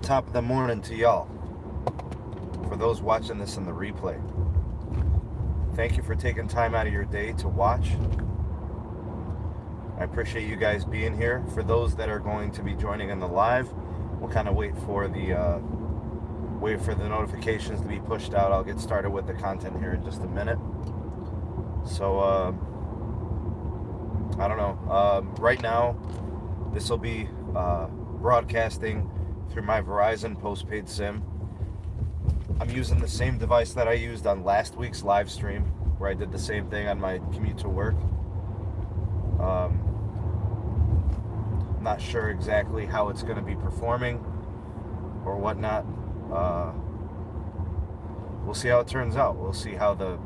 top of the morning to y'all. For those watching this in the replay, thank you for taking time out of your day to watch. I appreciate you guys being here. For those that are going to be joining in the live, we'll kind of wait for the notifications to be pushed out. I'll get started with the content here in just a minute. So I don't know. Right now, this will be broadcasting through my Verizon postpaid SIM. I'm using the same device that I used on last week's live stream, where I did the same thing on my commute to work. I'm not sure exactly how it's going to be performing or whatnot. We'll see how it turns out. We'll see how the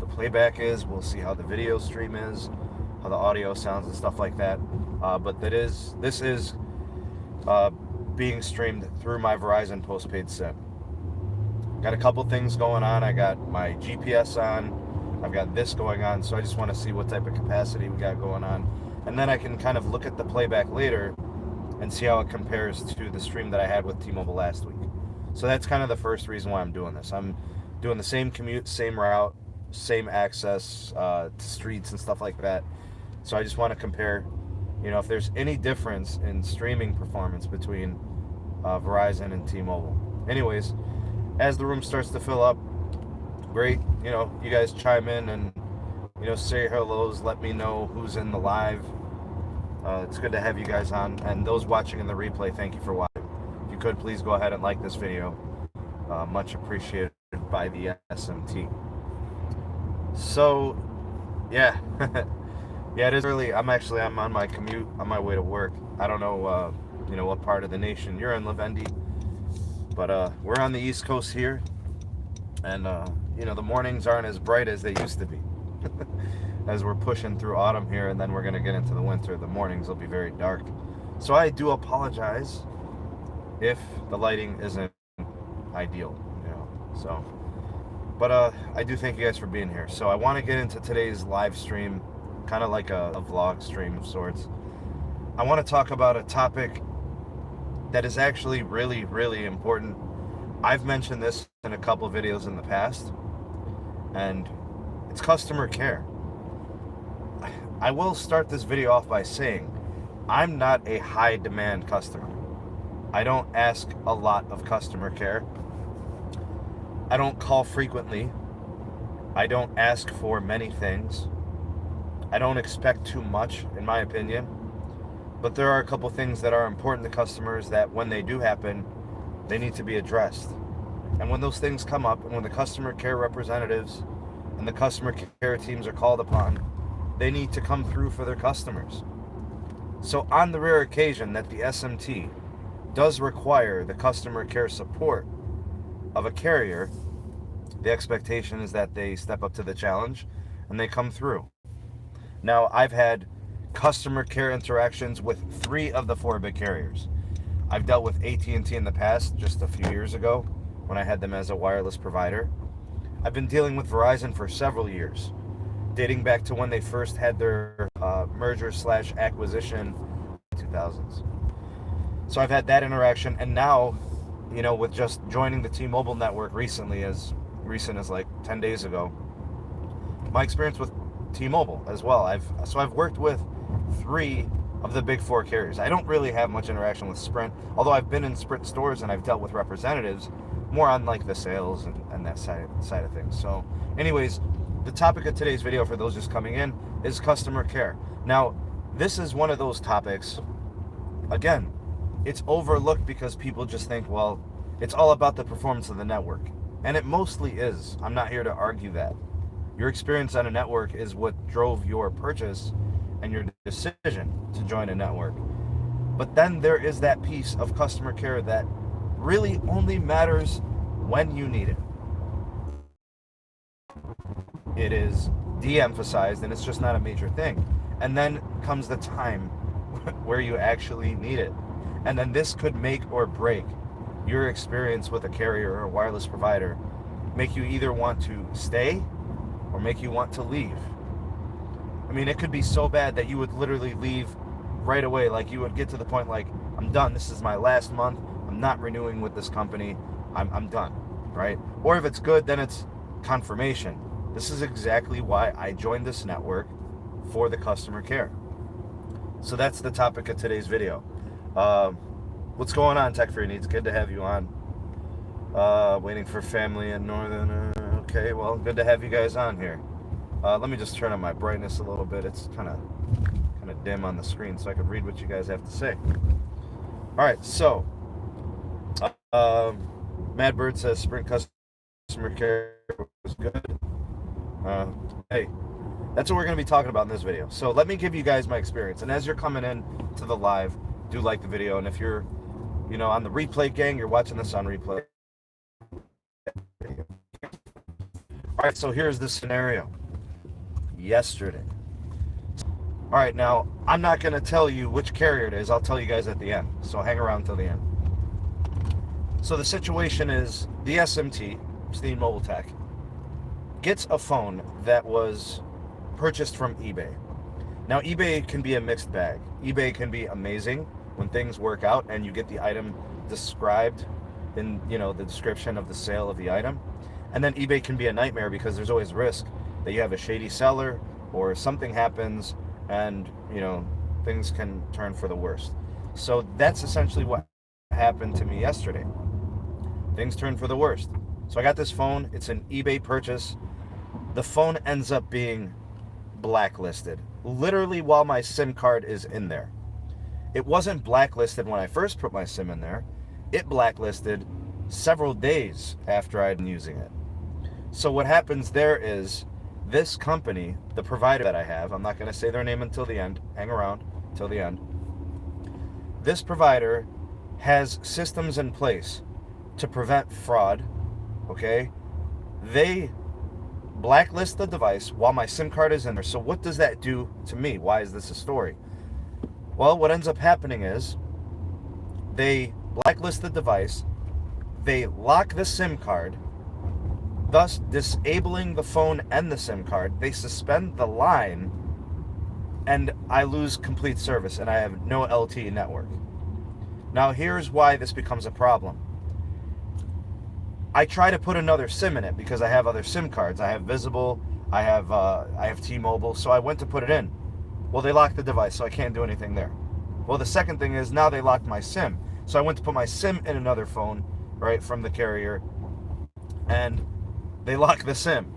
playback is. We'll see how the video stream is, how the audio sounds and stuff like that. But this is being streamed through my Verizon postpaid SIM. Got a couple things going on. I got my GPS on. I've got this going on. So I just want to see what type of capacity we got going on. And then I can kind of look at the playback later and see how it compares to the stream that I had with T-Mobile last week. So that's kind of the first reason why I'm doing this. I'm doing the same commute, same route, same access to streets and stuff like that. So I just want to compare, if there's any difference in streaming performance between Verizon and T-Mobile. Anyways, as the room starts to fill up, great, you guys chime in and, say hellos, let me know who's in the live. It's good to have you guys on, and those watching in the replay, thank you for watching. If you could, please go ahead and like this video. Much appreciated by the SMT. So, yeah. Yeah, it is early. I'm on my commute, on my way to work. I don't know, what part of the nation you're in, Lavendi. But we're on the East Coast here, and the mornings aren't as bright as they used to be. As we're pushing through autumn here, and then we're going to get into the winter, the mornings will be very dark. So I do apologize if the lighting isn't ideal, so. But I do thank you guys for being here. So I want to get into today's live stream, kind of like a vlog stream of sorts. I want to talk about a topic that is actually really, really important. I've mentioned this in a couple of videos in the past, and it's customer care. I will start this video off by saying I'm not a high demand customer. I don't ask a lot of customer care. I don't call frequently. I don't ask for many things. I don't expect too much, in my opinion. But there are a couple things that are important to customers that when they do happen, they need to be addressed. And when those things come up, and when the customer care representatives and the customer care teams are called upon, they need to come through for their customers. So on the rare occasion that the SMT does require the customer care support of a carrier, the expectation is that they step up to the challenge and they come through. Now, I've had customer care interactions with 3 of the 4 big carriers. I've dealt with AT&T in the past, just a few years ago, when I had them as a wireless provider. I've been dealing with Verizon for several years, dating back to when they first had their merger/acquisition in the 2000s. So I've had that interaction, and now, with just joining the T-Mobile network recently, as recent as like 10 days ago, my experience with T-Mobile as well. I've worked with 3 of the big 4 carriers. I don't really have much interaction with Sprint, although I've been in Sprint stores and I've dealt with representatives more on like the sales and that side of things. So anyways, the topic of today's video, for those just coming in, is customer care. Now, this is one of those topics, again, it's overlooked because people just think, well, it's all about the performance of the network. And it mostly is. I'm not here to argue that. Your experience on a network is what drove your purchase and your decision to join a network. But then there is that piece of customer care that really only matters when you need it. It is de-emphasized, and it's just not a major thing. And then comes the time where you actually need it. And then this could make or break your experience with a carrier or a wireless provider, make you either want to stay or make you want to leave. I mean, it could be so bad that you would literally leave right away. Like, you would get to the point like, I'm done. This is my last month. I'm I'm not renewing with this company. I'm done, right? Or if it's good, then it's confirmation. This is exactly why I joined this network, for the customer care. So that's the topic of today's video. What's going on, Tech Free Needs? Good to have you on. Waiting for family in Northern. Okay, well, good to have you guys on here. Let me just turn on my brightness a little bit. It's kind of dim on the screen, so I can read what you guys have to say. All right, so Mad Bird says Sprint customer care was good. Hey, that's what we're going to be talking about in this video. So let me give you guys my experience. And as you're coming in to the live, do like the video. And if you're, on the replay gang, you're watching this on replay. All right, so here's the scenario. Yesterday. All right, now, I'm not going to tell you which carrier it is. I'll tell you guys at the end. So hang around till the end. So the situation is the SMT, Sneed Mobile Tech, gets a phone that was purchased from eBay. Now, eBay can be a mixed bag. eBay can be amazing when things work out and you get the item described in, the description of the sale of the item. And then eBay can be a nightmare because there's always risk that you have a shady seller or something happens and, things can turn for the worst. So that's essentially what happened to me yesterday. Things turned for the worst. So I got this phone. It's an eBay purchase. The phone ends up being blacklisted, literally while my SIM card is in there. It wasn't blacklisted when I first put my SIM in there. It blacklisted several days after I'd been using it. So what happens there is this company, the provider that I have, I'm not going to say their name until the end, hang around till the end. This provider has systems in place to prevent fraud, okay? They blacklist the device while my SIM card is in there. So what does that do to me? Why is this a story? Well, what ends up happening is they blacklist the device, they lock the SIM card, thus disabling the phone and the SIM card. They suspend the line, and I lose complete service, and I have no LTE network. Now, here's why this becomes a problem. I try to put another SIM in it because I have other SIM cards. I have Visible, I have T-Mobile, so I went to put it in. Well, they locked the device, so I can't do anything there. Well, the second thing is now they locked my SIM. So I went to put my SIM in another phone, right, from the carrier, and they lock the SIM.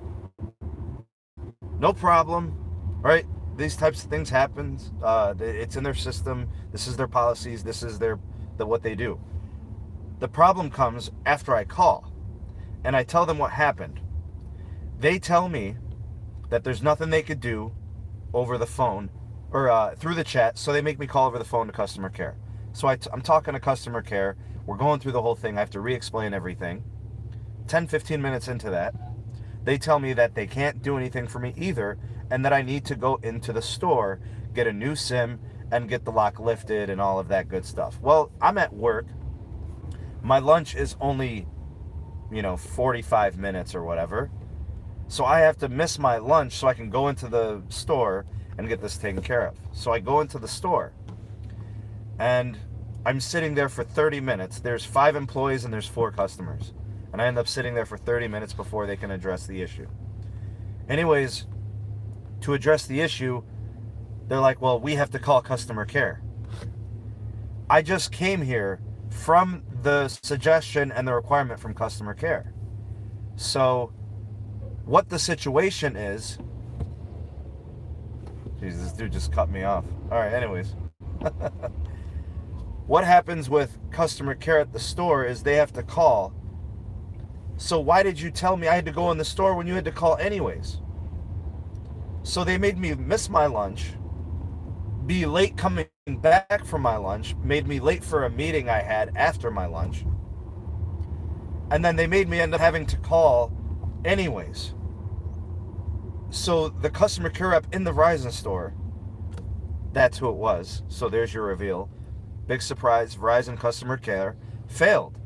No problem, right? These types of things happen. It's in their system. This is their policies. This is what they do. The problem comes after I call, and I tell them what happened. They tell me that there's nothing they could do over the phone or through the chat, so they make me call over the phone to customer care. So I'm talking to customer care. We're going through the whole thing. I have to re-explain everything. 10, 15 minutes into that, they tell me that they can't do anything for me either, and that I need to go into the store, get a new SIM, and get the lock lifted and all of that good stuff. Well, I'm at work. My lunch is only, 45 minutes or whatever. So I have to miss my lunch so I can go into the store and get this taken care of. So I go into the store, and I'm sitting there for 30 minutes. There's 5 employees and there's 4 customers. And I end up sitting there for 30 minutes before they can address the issue. Anyways, to address the issue, they're like, well, we have to call customer care. I just came here from the suggestion and the requirement from customer care. So what the situation is, jeez, this dude just cut me off. All right, anyways. What happens with customer care at the store is they have to call. So why did you tell me I had to go in the store when you had to call anyways? So they made me miss my lunch, be late coming back from my lunch, made me late for a meeting I had after my lunch, and then they made me end up having to call anyways. So the customer care rep in the Verizon store, that's who it was. So there's your reveal. Big surprise, Verizon customer care failed.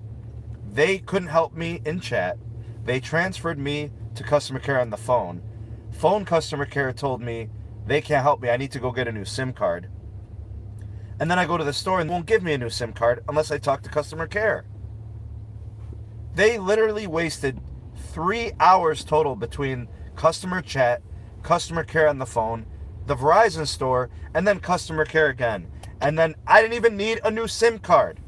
They couldn't help me in chat. They transferred me to customer care on the phone. Phone customer care told me they can't help me. I need to go get a new SIM card. And then I go to the store and they won't give me a new SIM card unless I talk to customer care. They literally wasted 3 hours total between customer chat, customer care on the phone, the Verizon store, and then customer care again. And then I didn't even need a new SIM card.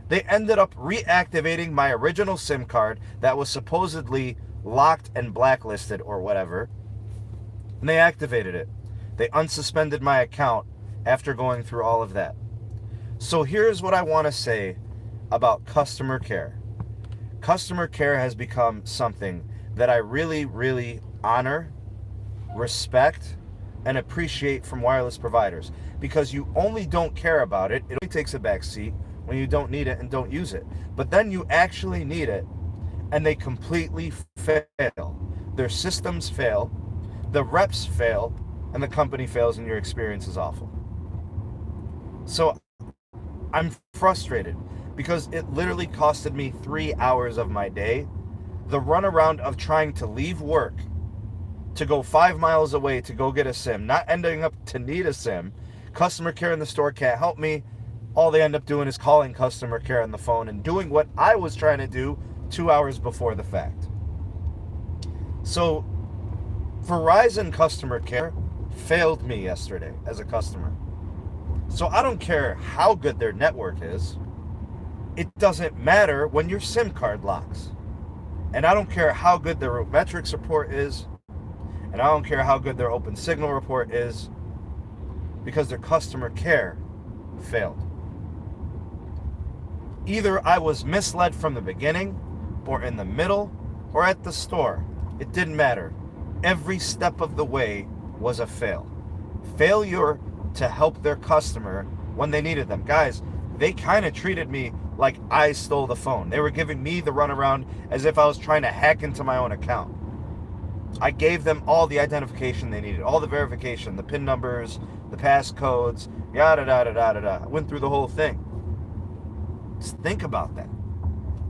They ended up reactivating my original SIM card that was supposedly locked and blacklisted or whatever. And they activated it. They unsuspended my account after going through all of that. So here's what I want to say about customer care. Customer care has become something that I really, really honor, respect, and appreciate from wireless providers, because you only don't care about it. It only takes a back seat when you don't need it and don't use it. But then you actually need it, and they completely fail. Their systems fail, the reps fail, and the company fails, and your experience is awful. So I'm frustrated because it literally costed me 3 hours of my day, the runaround of trying to leave work to go 5 miles away to go get a SIM, not ending up to need a SIM. Customer care in the store can't help me. All they end up doing is calling customer care on the phone and doing what I was trying to do 2 hours before the fact. So Verizon customer care failed me yesterday as a customer. So I don't care how good their network is. It doesn't matter when your SIM card locks. And I don't care how good their root metrics report is. And I don't care how good their open signal report is, because their customer care failed. Either I was misled from the beginning, or in the middle, or at the store. It didn't matter. Every step of the way was a fail. Failure to help their customer when they needed them. Guys, they kind of treated me like I stole the phone. They were giving me the runaround as if I was trying to hack into my own account. I gave them all the identification they needed, all the verification, the PIN numbers, the passcodes, yada, yada, yada, yada. I went through the whole thing. Just think about that.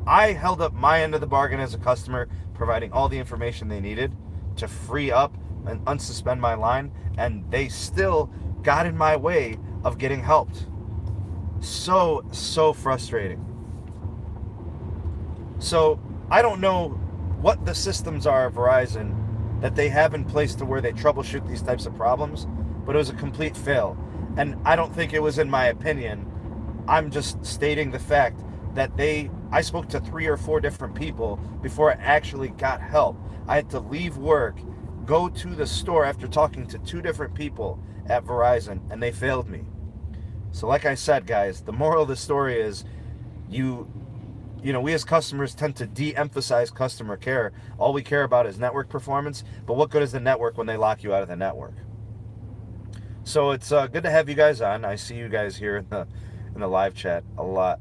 I held up my end of the bargain as a customer, providing all the information they needed to free up and unsuspend my line, and they still got in my way of getting helped. So frustrating. So I don't know what the systems are of Verizon that they have in place to where they troubleshoot these types of problems, but it was a complete fail. And I don't think it was in my opinion. I'm just stating the fact that I spoke to 3 or 4 different people before I actually got help. I had to leave work, go to the store after talking to 2 different people at Verizon, and they failed me. So like I said, guys, the moral of the story is we as customers tend to de-emphasize customer care. All we care about is network performance, but what good is the network when they lock you out of the network? So it's good to have you guys on. I see you guys here in the live chat a lot.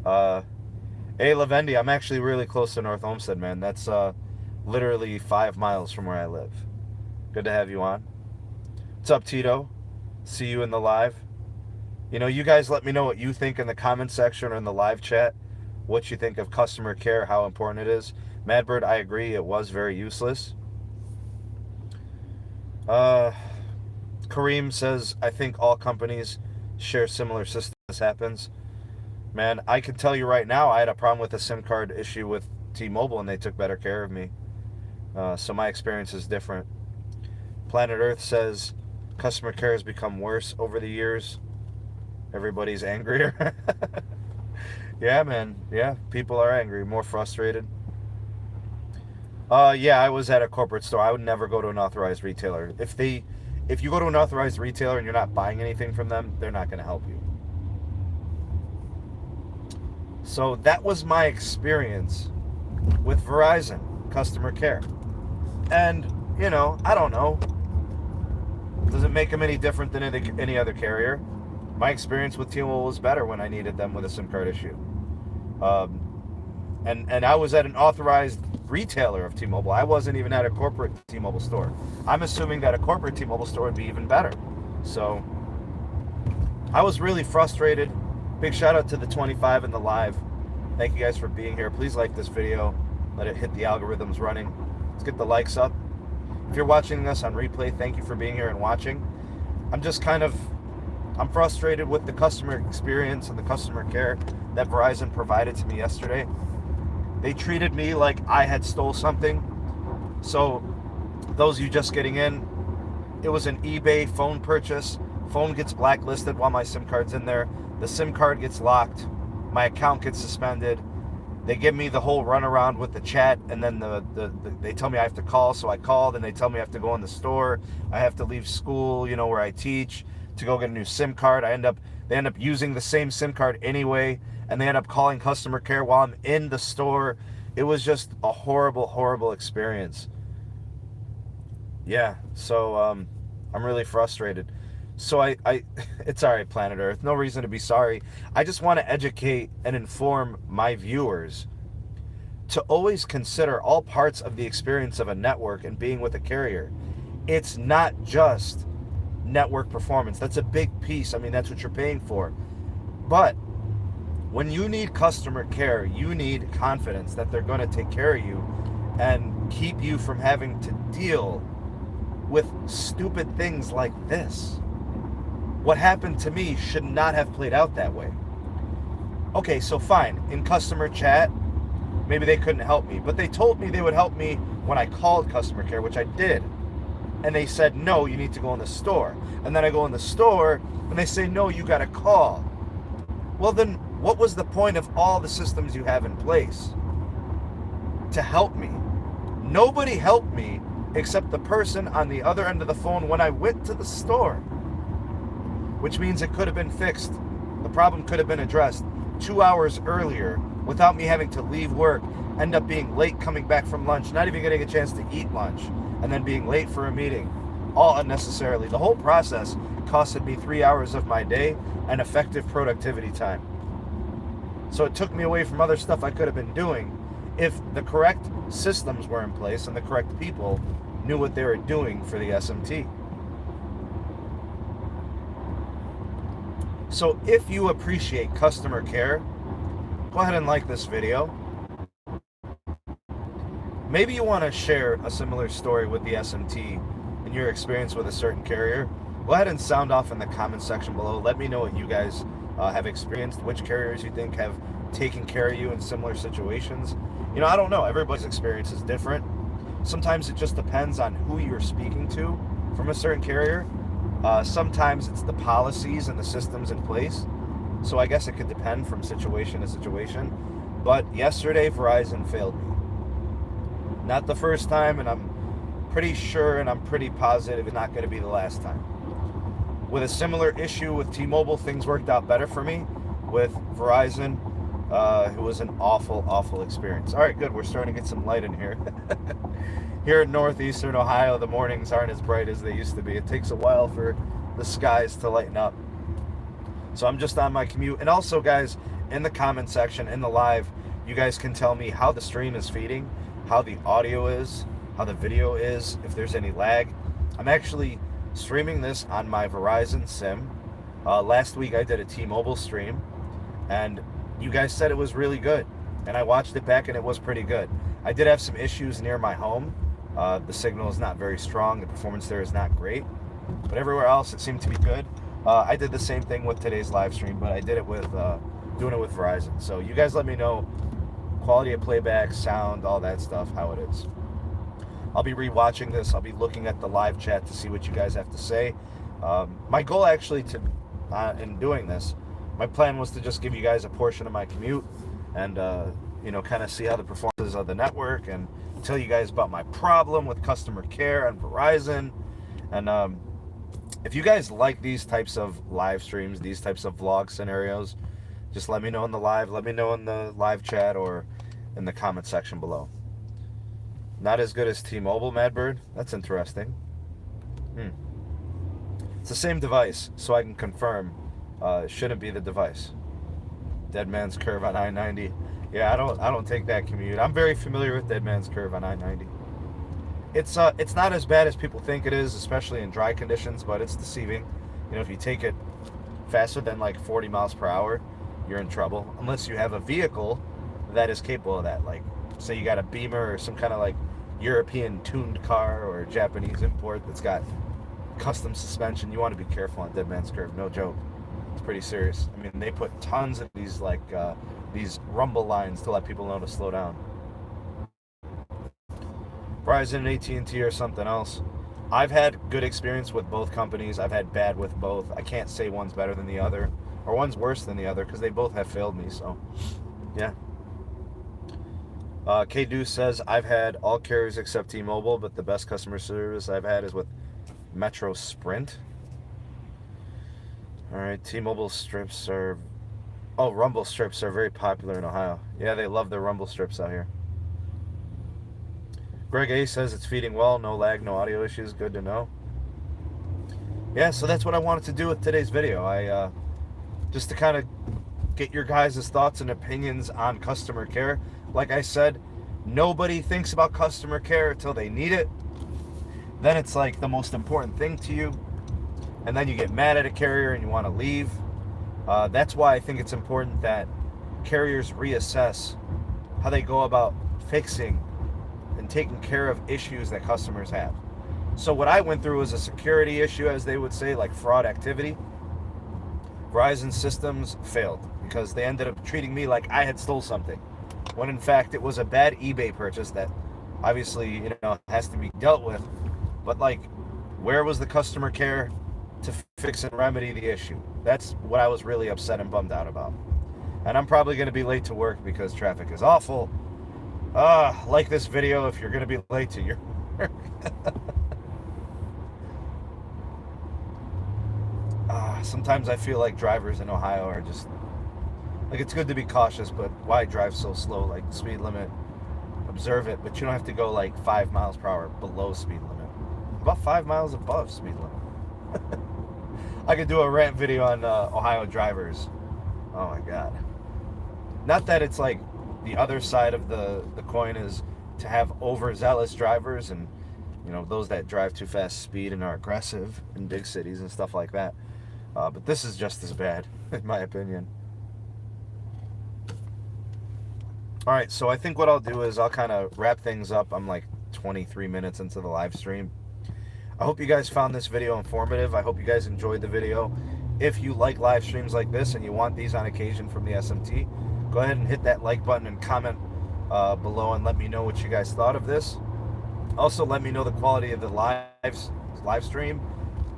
Hey, Lavendi, I'm actually really close to North Olmsted, man. That's literally 5 miles from where I live. Good to have you on. What's up, Tito? See you in the live. You guys let me know what you think in the comment section or in the live chat. What you think of customer care, how important it is. Madbird, I agree, it was very useless. Kareem says, I think all companies share similar systems. This happens. Man, I can tell you right now, I had a problem with a SIM card issue with T-Mobile, and they took better care of me. So my experience is different. Planet Earth says, customer care has become worse over the years. Everybody's angrier. Yeah, man. Yeah, people are angry, more frustrated. Yeah, I was at a corporate store. I would never go to an authorized retailer. If you go to an authorized retailer and you're not buying anything from them, they're not going to help you. So that was my experience with Verizon customer care. And, I don't know. Does it make them any different than any other carrier? My experience with T-Mobile was better when I needed them with a SIM card issue. And I was at an authorized retailer of T-Mobile. I wasn't even at a corporate T-Mobile store. I'm assuming that a corporate T-Mobile store would be even better. So I was really frustrated. Big shout out to the 25 in the live. Thank you guys for being here. Please like this video. Let it hit the algorithms running. Let's get the likes up. If you're watching this on replay, thank you for being here and watching. I'm just kind of I'm frustrated with the customer experience and the customer care that Verizon provided to me yesterday. They treated me like I had stole something. So those of you just getting in, it was an eBay phone purchase. Phone gets blacklisted while my SIM card's in there. The SIM card gets locked. My account gets suspended. They give me the whole runaround with the chat, and then they tell me I have to call, so I called, and they tell me I have to go in the store. I have to leave school, where I teach, to go get a new SIM card. They end up using the same SIM card anyway, and they end up calling customer care while I'm in the store. It was just a horrible, horrible experience. Yeah, so I'm really frustrated. So I it's all right, planet Earth. No reason to be sorry. I just want to educate and inform my viewers to always consider all parts of the experience of a network and being with a carrier. It's not just network performance. That's a big piece. I mean, that's what you're paying for. But when you need customer care, you need confidence that they're going to take care of you and keep you from having to deal with stupid things like this. What happened to me should not have played out that way. Okay, so fine. In customer chat, maybe they couldn't help me, but they told me they would help me when I called customer care, which I did. And they said, no, you need to go in the store. And then I go in the store, and they say, no, you got to call. Well, then what was the point of all the systems you have in place to help me? Nobody helped me except the person on the other end of the phone when I went to the store. Which means it could have been fixed. The problem could have been addressed 2 hours earlier without me having to leave work, end up being late coming back from lunch, not even getting a chance to eat lunch, and then being late for a meeting, all unnecessarily. The whole process costed me 3 hours of my day and effective productivity time. So it took me away from other stuff I could have been doing if the correct systems were in place and the correct people knew what they were doing for the SMT. So if you appreciate customer care, go ahead and like this video. Maybe you want to share a similar story with the SMT and your experience with a certain carrier. Go ahead and sound off in the comment section below. Let me know what you guys have experienced, which carriers you think have taken care of you in similar situations. I don't know. Everybody's experience is different. Sometimes it just depends on who you're speaking to from a certain carrier. Sometimes it's the policies and the systems in place. So I guess it could depend from situation to situation. But yesterday, Verizon failed me. Not the first time, and I'm pretty sure and I'm pretty positive it's not going to be the last time. With a similar issue with T-Mobile, things worked out better for me. With Verizon, it was an awful, awful experience. All right, good. We're starting to get some light in here. Here in northeastern Ohio, the mornings aren't as bright as they used to be. It takes a while for the skies to lighten up. So I'm just on my commute. And also, guys, in the comment section, in the live, you guys can tell me how the stream is feeding, how the audio is, how the video is, if there's any lag. I'm actually streaming this on my Verizon SIM. Last week I did a T-Mobile stream, and you guys said it was really good. And I watched it back, and it was pretty good. I did have some issues near my home. The signal is not very strong. The performance there is not great. But everywhere else, it seemed to be good. I did the same thing with today's live stream, but I did it with doing it with Verizon. So you guys let me know quality of playback, sound, all that stuff, how it is. I'll be rewatching this. I'll be looking at the live chat to see what you guys have to say. My goal actually in doing this, my plan was to just give you guys a portion of my commute and kind of see how the performances of the network and tell you guys about my problem with customer care and Verizon. And if you guys like these types of live streams, these types of vlog scenarios, just let me know in the live. Let me know in the live chat or in the comment section below. Not as good as T-Mobile, Madbird? That's interesting. It's the same device, so I can confirm it shouldn't be the device. Dead Man's Curve on I-90. Yeah, I don't take that commute. I'm very familiar with Dead Man's Curve on I-90. It's not as bad as people think it is, especially in dry conditions, but it's deceiving. If you take it faster than like 40 miles per hour, you're in trouble. Unless you have a vehicle that is capable of that. Like, say you got a Beamer or some kind of like European tuned car or Japanese import that's got custom suspension. You want to be careful on Dead Man's Curve, no joke. It's pretty serious. I mean, they put tons of these these rumble lines to let people know to slow down. Verizon and AT&T or something else. I've had good experience with both companies. I've had bad with both. I can't say one's better than the other or one's worse than the other because they both have failed me. So, yeah. K Deuce says, I've had all carriers except T-Mobile, but the best customer service I've had is with Metro Sprint. All right, T-Mobile strips are... Oh, rumble strips are very popular in Ohio. Yeah, they love their rumble strips out here. Greg A says it's feeding well, no lag, no audio issues, good to know. Yeah, so that's what I wanted to do with today's video. I just to kind of get your guys' thoughts and opinions on customer care. Like I said, nobody thinks about customer care until they need it. Then it's like the most important thing to you. And then you get mad at a carrier and you want to leave. That's why I think it's important that carriers reassess how they go about fixing and taking care of issues that customers have. So what I went through was a security issue, as they would say, like fraud activity. Verizon systems failed because they ended up treating me like I had stole something, when in fact it was a bad eBay purchase that obviously, has to be dealt with. But like, where was the customer care to fix and remedy the issue? That's what I was really upset and bummed out about. And I'm probably going to be late to work because traffic is awful. Like this video if you're going to be late to your work. Sometimes I feel like drivers in Ohio are just, like, it's good to be cautious, but why drive so slow? Like, speed limit, observe it, but you don't have to go like 5 miles per hour below speed limit. About 5 miles above speed limit. I could do a rant video on Ohio drivers. Oh my God. Not that it's like the other side of the coin is to have overzealous drivers and, those that drive too fast speed and are aggressive in big cities and stuff like that. But this is just as bad, in my opinion. All right, so I think what I'll do is I'll kind of wrap things up. I'm like 23 minutes into the live stream. I hope you guys found this video informative. I hope you guys enjoyed the video. If you like live streams like this and you want these on occasion from the SMT, go ahead and hit that like button and comment below and let me know what you guys thought of this. Also, let me know the quality of the live stream.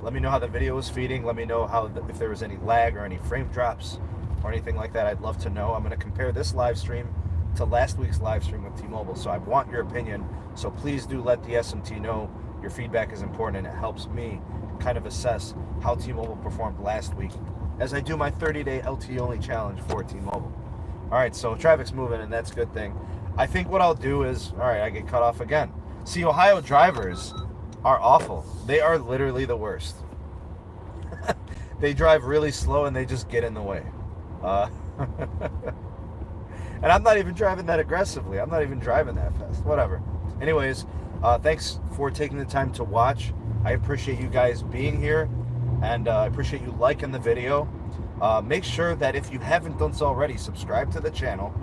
Let me know how the video was feeding. Let me know if there was any lag or any frame drops or anything like that. I'd love to know. I'm going to compare this live stream to last week's live stream with T-Mobile, so I want your opinion. So please do let the SMT know. Your feedback is important and it helps me kind of assess how T-Mobile performed last week as I do my 30-day LTE only challenge for T-Mobile. All right, so traffic's moving and that's a good thing. I think what I'll do is, all right, I get cut off again. See, Ohio drivers are awful. They are literally the worst. They drive really slow and they just get in the way. And I'm not even driving that aggressively. I'm not even driving that fast. Whatever. Anyways, thanks for taking the time to watch. I appreciate you guys being here, and I appreciate you liking the video. Make sure that if you haven't done so already, subscribe to the channel.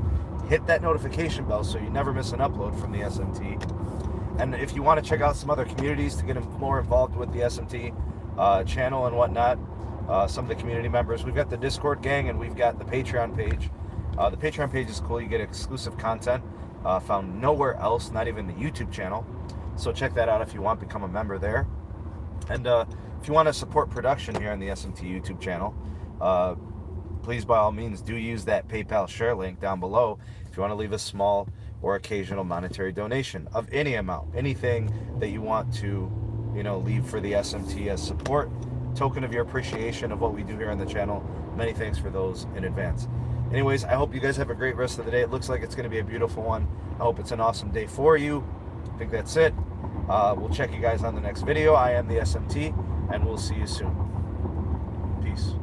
Hit that notification bell so you never miss an upload from the SMT. And if you want to check out some other communities to get more involved with the SMT channel and whatnot, some of the community members, we've got the Discord gang and we've got the Patreon page. The Patreon page is cool. You get exclusive content found nowhere else, not even the YouTube channel. So check that out if you want. Become a member there. And if you want to support production here on the SMT YouTube channel, please, by all means, do use that PayPal share link down below if you want to leave a small or occasional monetary donation of any amount, anything that you want to, leave for the SMT as support, token of your appreciation of what we do here on the channel. Many thanks for those in advance. Anyways, I hope you guys have a great rest of the day. It looks like it's going to be a beautiful one. I hope it's an awesome day for you. I think that's it. We'll check you guys on the next video. I am the SMT, and we'll see you soon. Peace.